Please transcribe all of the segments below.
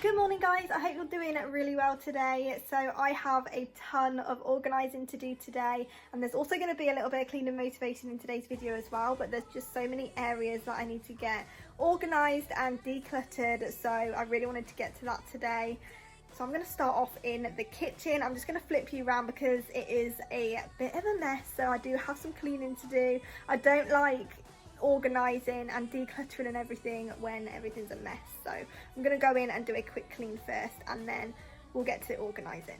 Good morning guys, I hope you're doing really well today. So I have a ton of organising to do today, and there's also going to be a little bit of cleaning motivation in today's video as well, but there's just so many areas that I need to get organised and decluttered, so I really wanted to get to that today. So I'm going to start off in the kitchen. I'm just going to flip you around because it is a bit of a mess, so I do have some cleaning to do. I don't like organising and decluttering and everything when everything's a mess, so I'm going to go in and do a quick clean first and then we'll get to the organising.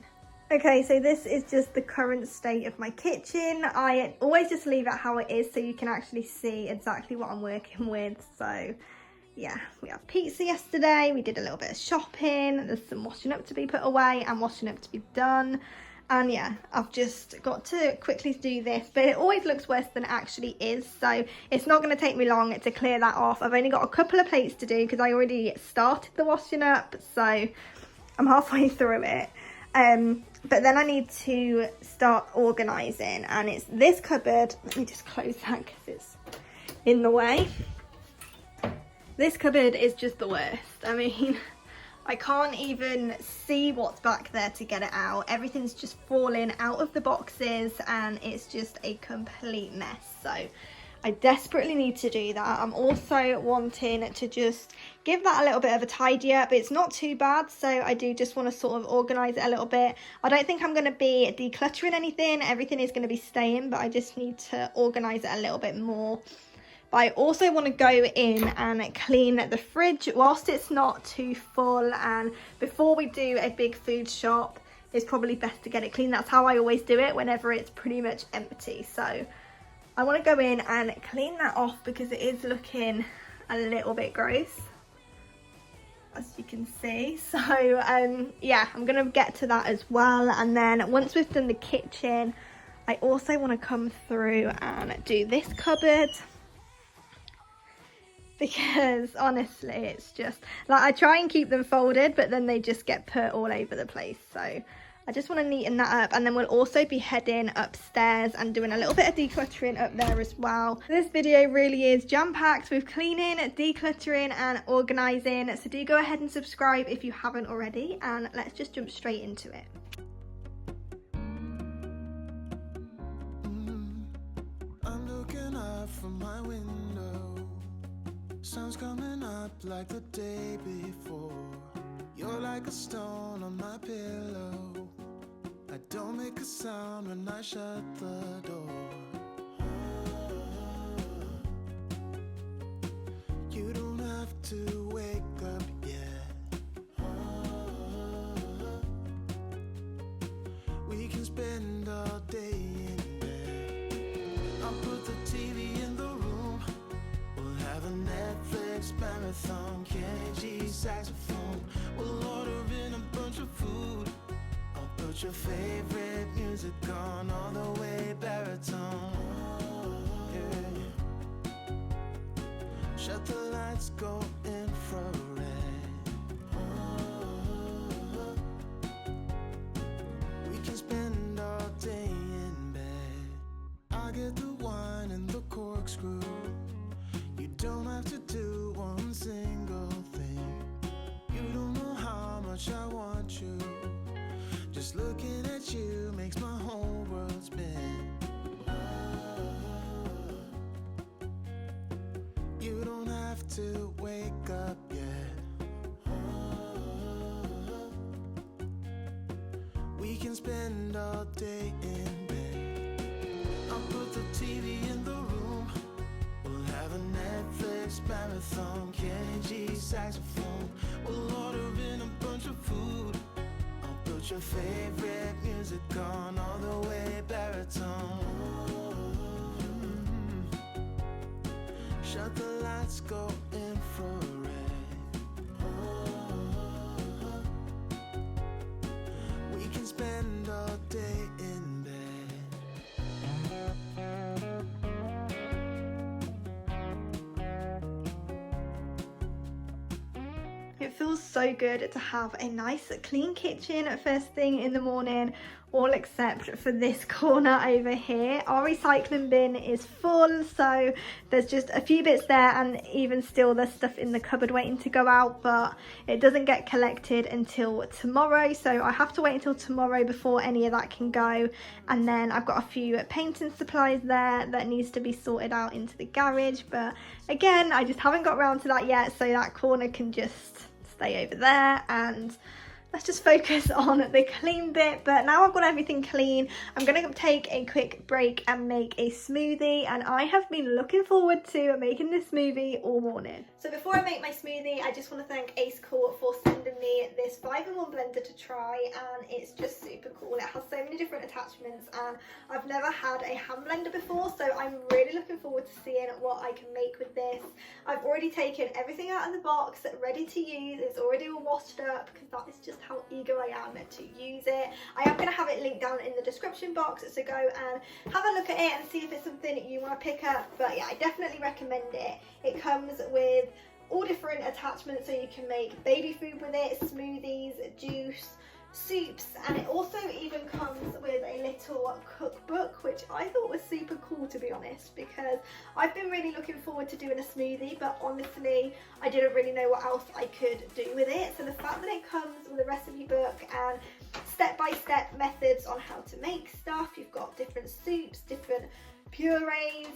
Okay, so this is just the current state of my kitchen. I always just leave it how it is so you can actually see exactly what I'm working with. So yeah, we had pizza yesterday, we did a little bit of shopping, there's some washing up to be put away and washing up to be done. And yeah, I've just got to quickly do this, but it always looks worse than it actually is, so it's not going to take me long to clear that off. I've only got a couple of plates to do because I already started the washing up, so I'm halfway through it. But then I need to start organising, and it's this cupboard. Let me just close that because it's in the way. This cupboard is just the worst. I mean, I can't even see what's back there to get it out. Everything's just falling out of the boxes and it's just a complete mess. So I desperately need to do that. I'm also wanting to just give that a little bit of a tidy up. It's not too bad, so I do just want to sort of organise it a little bit. I don't think I'm going to be decluttering anything. Everything is going to be staying, but I just need to organise it a little bit more. But I also want to go in and clean the fridge whilst it's not too full, and before we do a big food shop, it's probably best to get it clean. That's how I always do it whenever it's pretty much empty. So I want to go in and clean that off because it is looking a little bit gross, as you can see. So yeah, I'm going to get to that as well. And then once we've done the kitchen, I also want to come through and do this cupboard, because honestly it's just like I try and keep them folded, but then they just get put all over the place. So I just want to neaten that up, and then we'll also be heading upstairs and doing a little bit of decluttering up there as well. This video really is jam-packed with cleaning, decluttering and organising, so do go ahead and subscribe if you haven't already, and let's just jump straight into it. I'm looking up from my window. Sun's coming up like the day before. You're like a stone on my pillow. I don't make a sound when I shut the door. You don't have to wake up yet. We can spend all day in bed. I'll put the TV in the room. We'll have a Netflix marathon, Kenny saxophone. We'll order in a bunch of food. I'll put your favorite music on all the way baritone. Yeah. Shut the lights, go infrared. We can spend all day in bed. I get the wine and the corkscrew. You don't have to do one single thing. You don't know how much I want you. Just looking at you makes my whole world spin. You don't have to wake up yet. We can spend all day in bed. I'll put the TV in the room. We'll have a Netflix marathon, Kenny saxophone. We'll order in a bunch of food. I'll put your favorite music on all the way baritone. Shut the lights, go infrared. We can spend all day in bed. It feels so good to have a nice clean kitchen first thing in the morning. all except for this corner over here. Our recycling bin is full, so there's just a few bits there, and even still there's stuff in the cupboard waiting to go out, but it doesn't get collected until tomorrow, so I have to wait until tomorrow before any of that can go. And then I've got a few painting supplies there that needs to be sorted out into the garage, but again, I just haven't got around to that yet, so that corner can just stay over there, and let's just focus on the clean bit. But now I've got everything clean, I'm going to take a quick break and make a smoothie, and I have been looking forward to making this smoothie all morning. So before I make my smoothie, I just want to thank Acekool for sending me this 5-in-1 blender to try, and it's just super cool. It has so many different attachments, and I've never had a hand blender before, so I'm really looking forward to seeing what I can make with this. I've already taken everything out of the box, ready to use. It's already all washed up because that is just how eager I am to use it. I am going to have it linked down in the description box, so go and have a look at it and see if it's something you want to pick up. But yeah, I definitely recommend it. It comes with all different attachments, so you can make baby food with it, smoothies, juice, soups, and it also even comes with a little cookbook, which I thought was super cool, to be honest, because I've been really looking forward to doing a smoothie, but honestly I didn't really know what else I could do with it. So the fact that it comes with a recipe book and step-by-step methods on how to make stuff, you've got different soups, different purees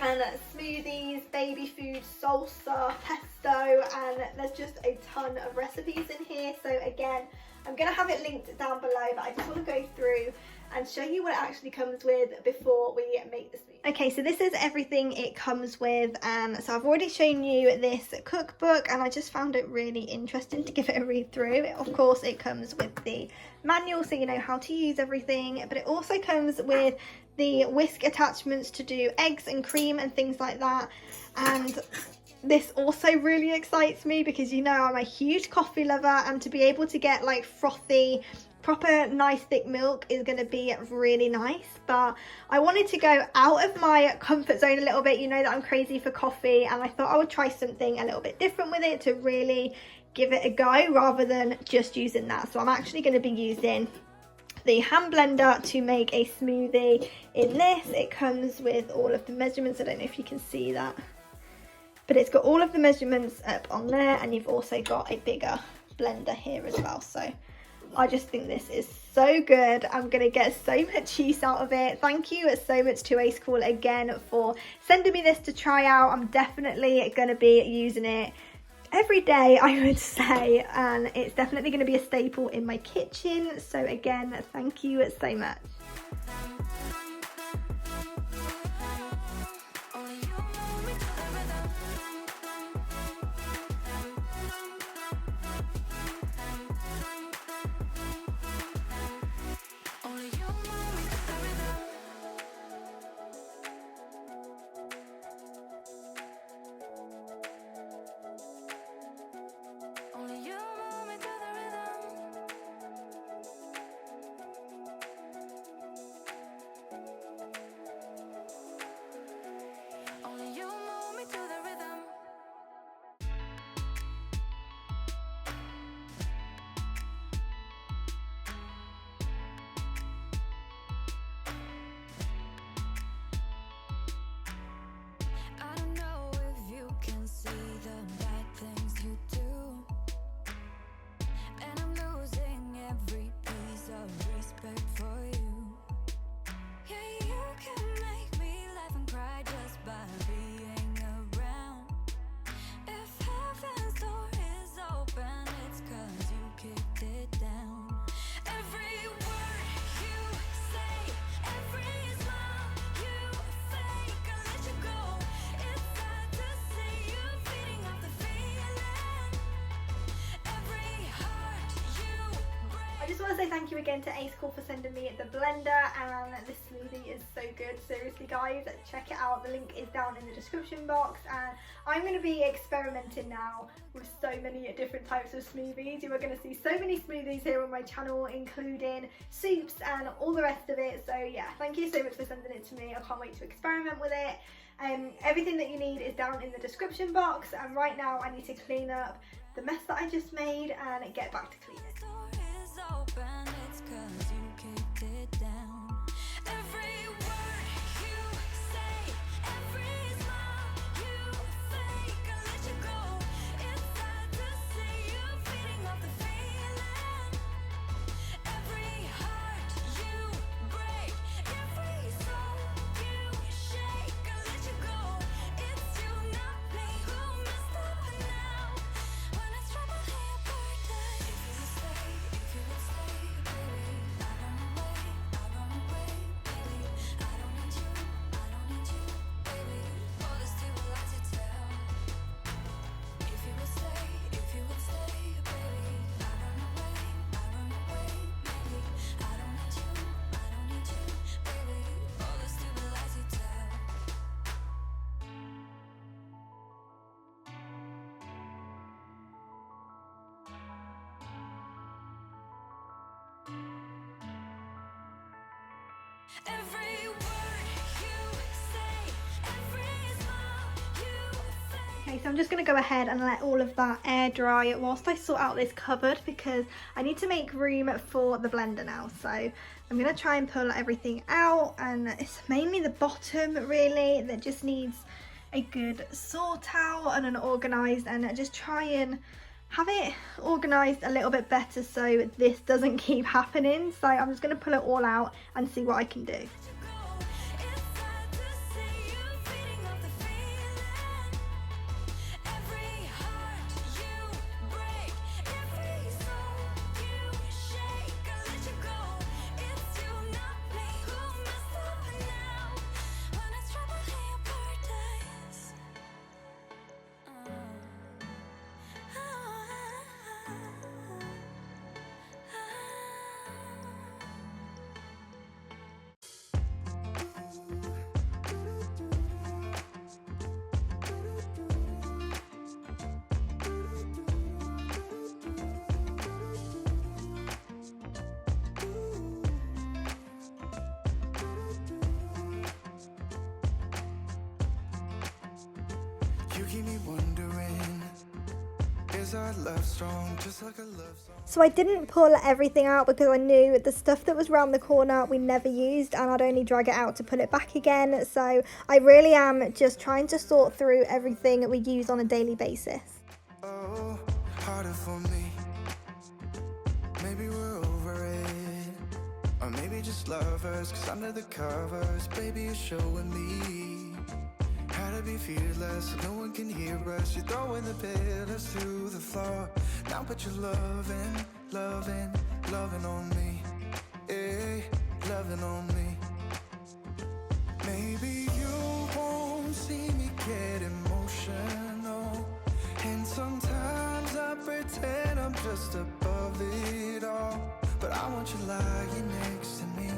and smoothies, baby food, salsa, pesto, and there's just a ton of recipes in here. So again, I'm going to have it linked down below, but I just want to go through and show you what it actually comes with before we make the smoothie. Okay, so this is everything it comes with. So I've already shown you this cookbook, and I just found it really interesting to give it a read through. Of course, it comes with the manual, so you know how to use everything, but it also comes with the whisk attachments to do eggs and cream and things like that. And this also really excites me because, you know, I'm a huge coffee lover, and to be able to get like frothy, proper nice thick milk is going to be really nice. But I wanted to go out of my comfort zone a little bit. You know that I'm crazy for coffee, and I thought I would try something a little bit different with it to really give it a go rather than just using that. So I'm actually going to be using the hand blender to make a smoothie. In this, it comes with all of the measurements. I don't know if you can see that, but it's got all of the measurements up on there, and you've also got a bigger blender here as well. So I just think this is so good. I'm gonna get so much use out of it. Thank you so much to Acekool again for sending me this to try out. I'm definitely gonna be using it every day, I would say, and it's definitely going to be a staple in my kitchen. So again, thank you so much. Say thank you again to Acekool for sending me the blender, and this smoothie is so good. Seriously guys, check it out. The link is down in the description box, and I'm going to be experimenting now with so many different types of smoothies. You are going to see so many smoothies here on my channel, including soups and all the rest of it. So yeah, thank you so much for sending it to me. I can't wait to experiment with it. Everything that you need is down in the description box, and right now I need to clean up the mess that I just made and get back to cleaning. Open, it's 'cause you can't Every word you say, every smile you fake. Okay, so I'm just going to go ahead and let all of that air dry whilst I sort out this cupboard, because I need to make room for the blender now. So I'm going to try and pull everything out, and it's mainly the bottom really that just needs a good sort out and an organised, and just try and have it organised a little bit better so this doesn't keep happening. So I'm just going to pull it all out and see what I can do. You keep me wondering, is our love strong, just like a love song? So I didn't pull everything out because I knew the stuff that was round the corner we never used, and I'd only drag it out to put it back again. So I really am just trying to sort through everything we use on a daily basis. Oh, harder for me. Maybe we're over it, or maybe just lovers, 'cause under the covers, baby, you're showing me how to be fearless, so no one can hear us. You're throwing the pillars through the floor. Now put your loving, loving, loving on me. Eh, loving on me. Maybe you won't see me get emotional, and sometimes I pretend I'm just above it all. But I want you lying next to me.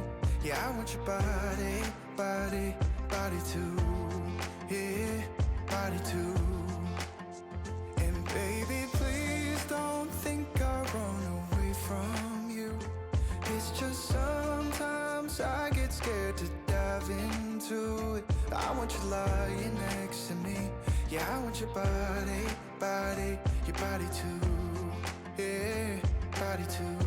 Yeah, I want your body, body, body too. Yeah, body too. And baby, please don't think I run away from you. It's just sometimes I get scared to dive into it. I want you lying next to me. Yeah, I want your body, body, your body too. Yeah, body too.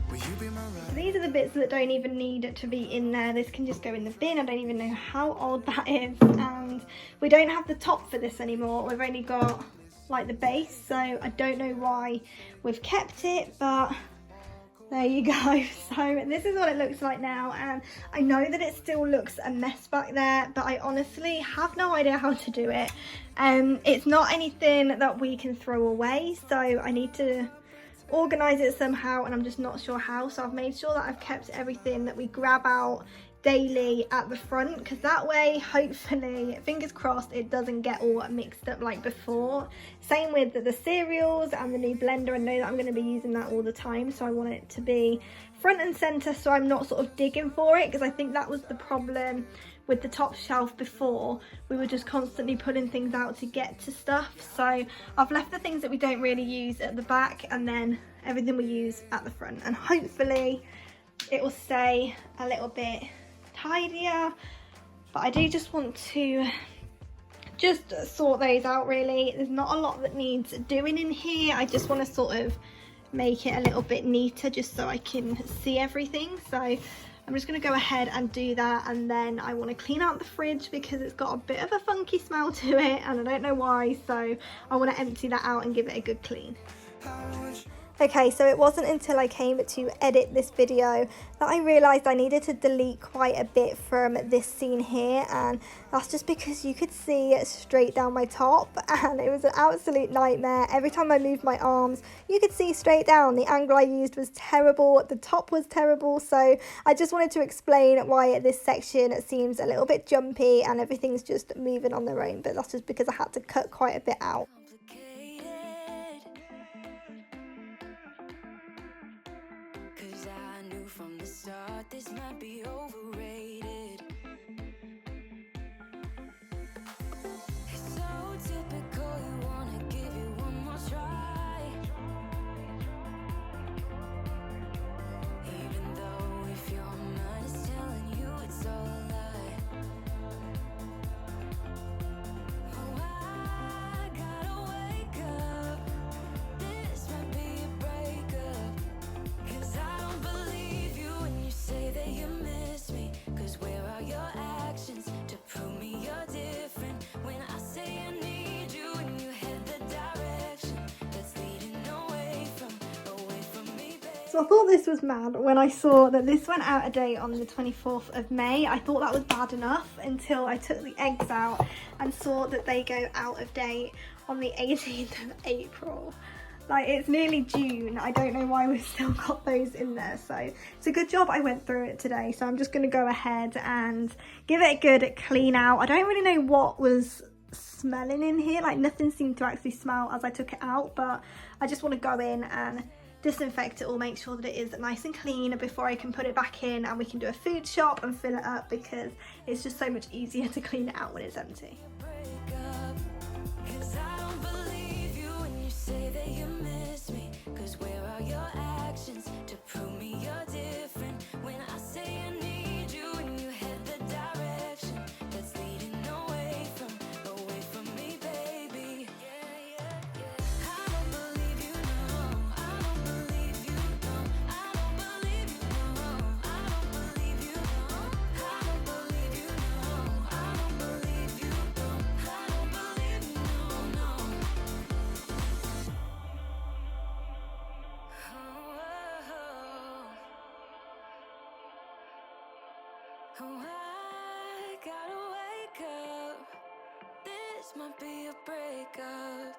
Will you be my ride? These are the bits that don't even need to be in there. This can just go in the bin. I don't even know how old that is. And we don't have the top for this anymore. We've only got like the base, so I don't know why we've kept it, but there you go. So this is what it looks like now, and I know that it still looks a mess back there, but I honestly have no idea how to do it. It's not anything that we can throw away, so I need to organise it somehow, and I'm just not sure how. So I've made sure that I've kept everything that we grab out daily at the front, because that way, hopefully, fingers crossed, it doesn't get all mixed up like before. Same with the cereals and the new blender. I know that I'm going to be using that all the time, so I want it to be front and centre, so I'm not sort of digging for it, because I think that was the problem with the top shelf before. We were just constantly pulling things out to get to stuff. So I've left the things that we don't really use at the back, and then everything we use at the front, and hopefully it will stay a little bit tidier. But I do just want to just sort those out really. There's not a lot that needs doing in here. I just want to sort of make it a little bit neater just so I can see everything. So I'm just going to go ahead and do that, and then I want to clean out the fridge because it's got a bit of a funky smell to it, and I don't know why, so I want to empty that out and give it a good clean. Okay, so it wasn't until I came to edit this video that I realised I needed to delete quite a bit from this scene here, and that's just because you could see straight down my top, and it was an absolute nightmare. Every time I moved my arms, you could see straight down. The angle I used was terrible, the top was terrible, so I just wanted to explain why this section seems a little bit jumpy and everything's just moving on their own, but that's just because I had to cut quite a bit out. From the start, this might be overrated. It's so typical, you wanna give you one more try, even though if you're mine So I thought this was mad when I saw that this went out of date on the 24th of May. I thought that was bad enough until I took the eggs out and saw that they go out of date on the 18th of April. Like, it's nearly June. I don't know why we've still got those in there. So it's a good job I went through it today. So I'm just going to go ahead and give it a good clean out. I don't really know what was smelling in here. Like, nothing seemed to actually smell as I took it out. But I just want to go in and disinfect it all, make sure that it is nice and clean before I can put it back in and we can do a food shop and fill it up, because it's just so much easier to clean it out when it's empty. Oh, I gotta wake up. This might be a breakup.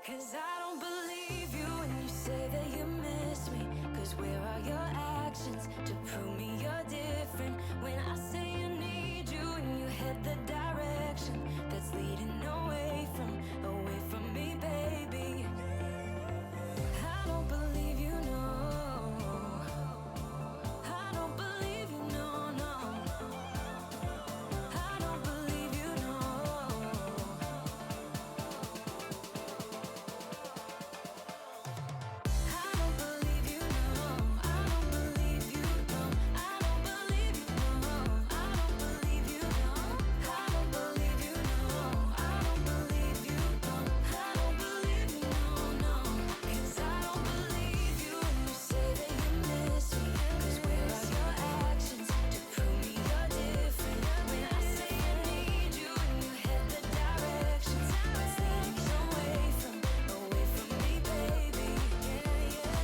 'Cause I don't believe you when you say that you miss me. 'Cause where are your actions to prove me you're different? When I say I need you and you head the direction that's leading away from me, baby. I don't believe you, no. I don't believe you, no, no. I don't believe you, no. I don't believe you, no. I don't believe you, no. I don't believe you, no. I don't believe you, no. I don't believe you, no. I don't believe you, no. I don't believe you, no, no. 'Cause I don't believe you when you say that you miss me. 'Cause where are your actions to prove me you're different? When I say I need you and you head the directions that's leading away from me, baby. Yeah, yeah, yeah.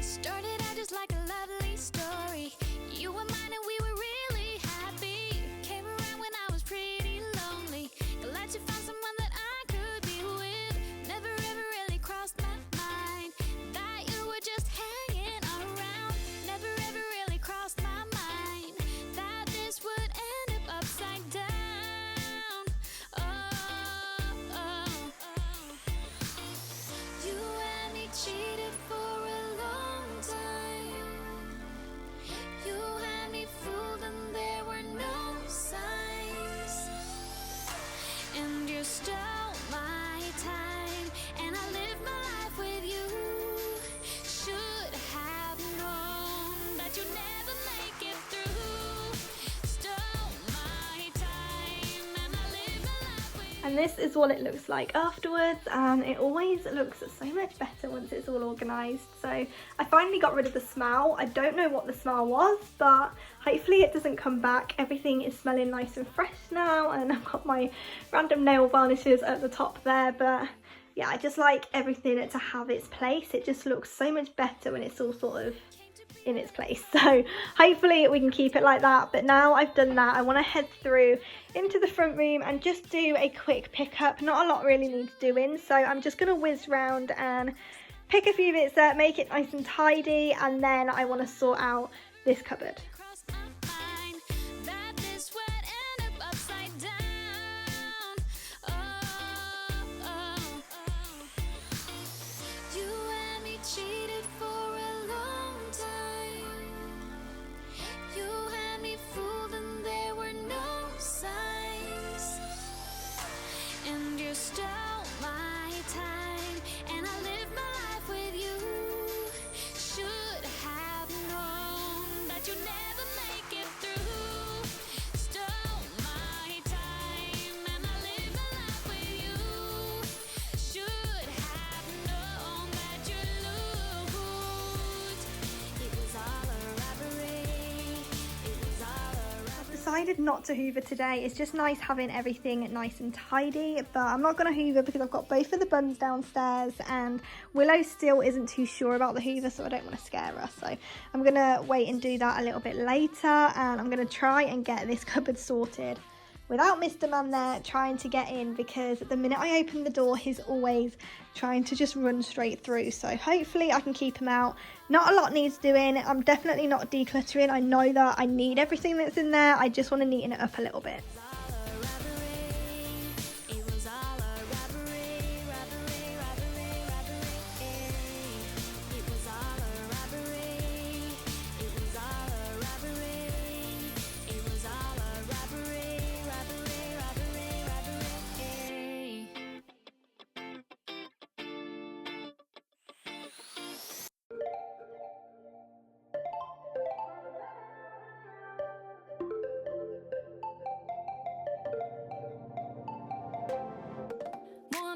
Started out just like a lovely story. You were mine and we were really happy. Came around when I was pretty lonely. Glad you found someone that I could be with. Never ever really crossed my mind that you were just hanging around. Never ever really crossed my mind that this would end up upside down. Oh, oh, oh. You and me cheated for a long time. You had me fooled and there were no signs. And you stole my time, and I lived my life with you. Should have known that you'd never make it through. Stole my time, and I lived my life with you. And this is what it looks like afterwards, and it always looks so much better once it's all organised. So I finally got rid of the smell. I don't know what the smell was, but hopefully it doesn't come back. Everything is smelling nice and fresh now, and I've got my random nail varnishes at the top there. But yeah, I just like everything to have its place. It just looks so much better when it's all sort of in its place. So hopefully we can keep it like that. But now I've done that, I want to head through into the front room and just do a quick pickup. Not a lot really needs doing, so I'm just going to whiz round and pick a few bits up, make it nice and tidy, and then I want to sort out this cupboard. Crossed my mind that this would end up upside down. Oh, oh, oh. You and me cheated for a long time. You had me fooled and there were no signs. And you stole my time, and I lived my life with you. Should have known that you never decided not to hoover today. It's just nice having everything nice and tidy, but I'm not going to hoover because I've got both of the buns downstairs and Willow still isn't too sure about the hoover, so I don't want to scare her. So I'm going to wait and do that a little bit later, and I'm going to try and get this cupboard sorted without Mr. Man there trying to get in, because the minute I open the door he's always trying to just run straight through. So hopefully I can keep him out. Not a lot needs doing. I'm definitely not decluttering. I know that I need everything that's in there. I just want to neaten it up a little bit.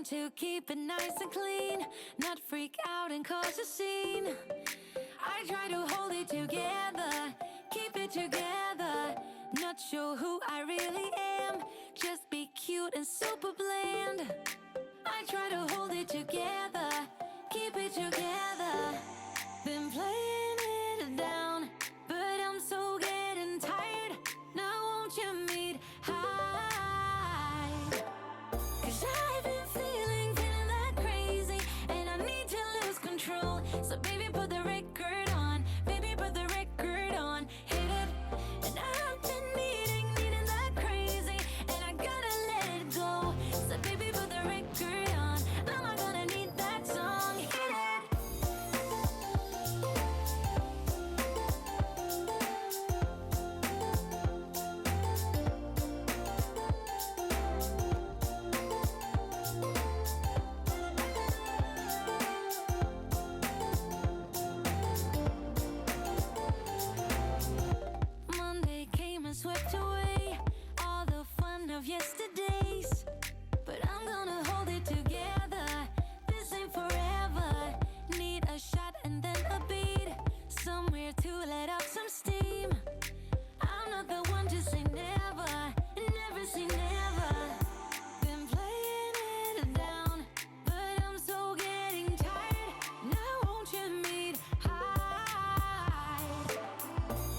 To keep it nice and clean, not freak out and cause a scene. I try to hold it together, keep it together, not sure who I really am, just be cute and super bland. I try to hold it together, keep it together, been playing it down, but I'm so getting tired. Now won't you meet high? 'Cause I've been feeling that crazy, and I need to lose control. So baby, put the record on, baby, put the record on, hit it. And I've been needing that crazy, and I gotta let it go. So baby, put the record on, I'm not gonna need that song, hit it. Monday came and swept away all the fun of yesterdays, but I'm gonna hold it together. This ain't forever. Need a shot and then a beat, somewhere to let off some steam. I'm not the one to say never, never say never. Been playing it down, but I'm so getting tired. Now won't you meet high?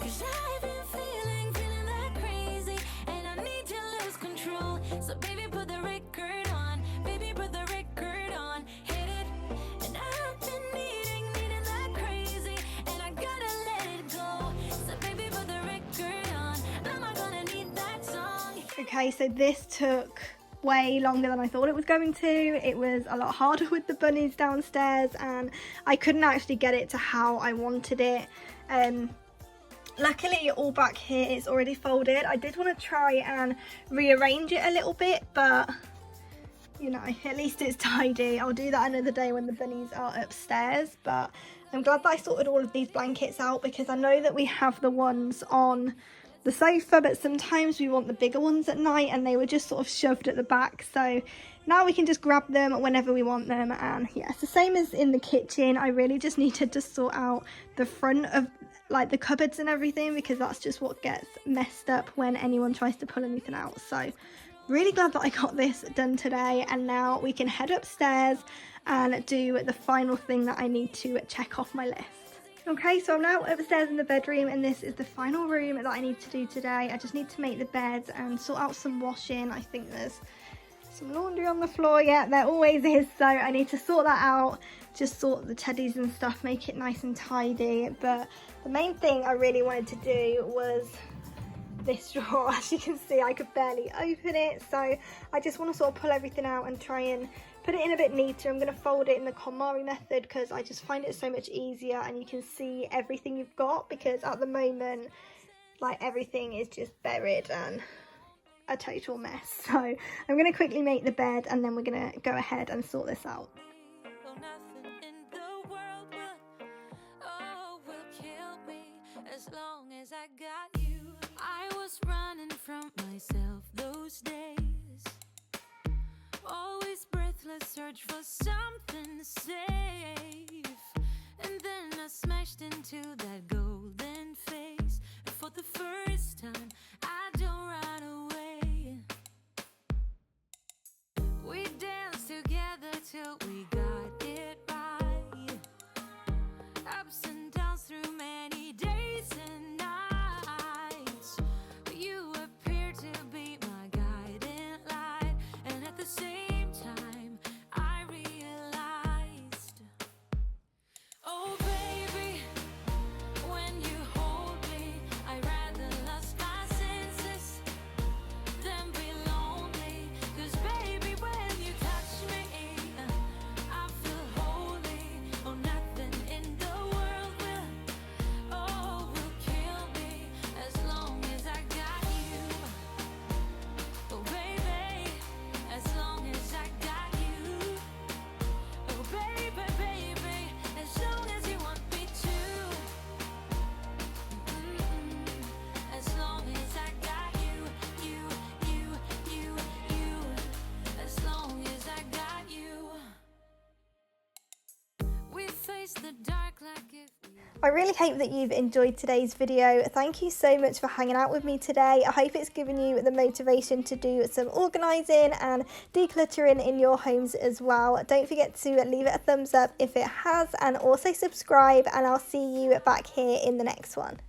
'Cause I've been feeling that crazy, and I need to lose control. So baby, put the record on, baby, put the record on, hit it. And I've been needing that crazy, and I gotta let it go. So baby, put the record on, I'm not gonna need that song. Okay, so this took way longer than I thought it was going to. It was a lot harder with the bunnies downstairs, and I couldn't actually get it to how I wanted it. Luckily all back here it's already folded. I did want to try and rearrange it a little bit, but you know, at least it's tidy. I'll do that another day when the bunnies are upstairs, but I'm glad that I sorted all of these blankets out, because I know that we have the ones on the sofa, but sometimes we want the bigger ones at night, and they were just sort of shoved at the back. So now we can just grab them whenever we want them. And yeah, it's the same as in the kitchen. I really just needed to sort out the front of like the cupboards and everything, because that's just what gets messed up when anyone tries to pull anything out. So really glad that I got this done today, and now we can head upstairs and do the final thing that I need to check off my list. Okay, so I'm now upstairs in the bedroom, and this is the final room that I need to do today. I just need to make the beds and sort out some washing. I think there's some laundry on the floor. Yeah, there always is, so I need to sort that out, just sort the teddies and stuff, make it nice and tidy. But the main thing I really wanted to do was this drawer. As you can see, I could barely open it, so I just want to sort of pull everything out and try and put it in a bit neater. I'm going to fold it in the KonMari method because I just find it so much easier, and you can see everything you've got, because at the moment like everything is just buried and a total mess. So I'm going to quickly make the bed, and then we're going to go ahead and sort this out. As long as I got you, I was running from myself those days, always breathless, search for something safe, and then I smashed into that golden face. For the first time, I don't face the dark like if we I really hope that you've enjoyed today's video. Thank you so much for hanging out with me today. I hope it's given you the motivation to do some organising and decluttering in your homes as well. Don't forget to leave it a thumbs up if it has, and also subscribe, and I'll see you back here in the next one.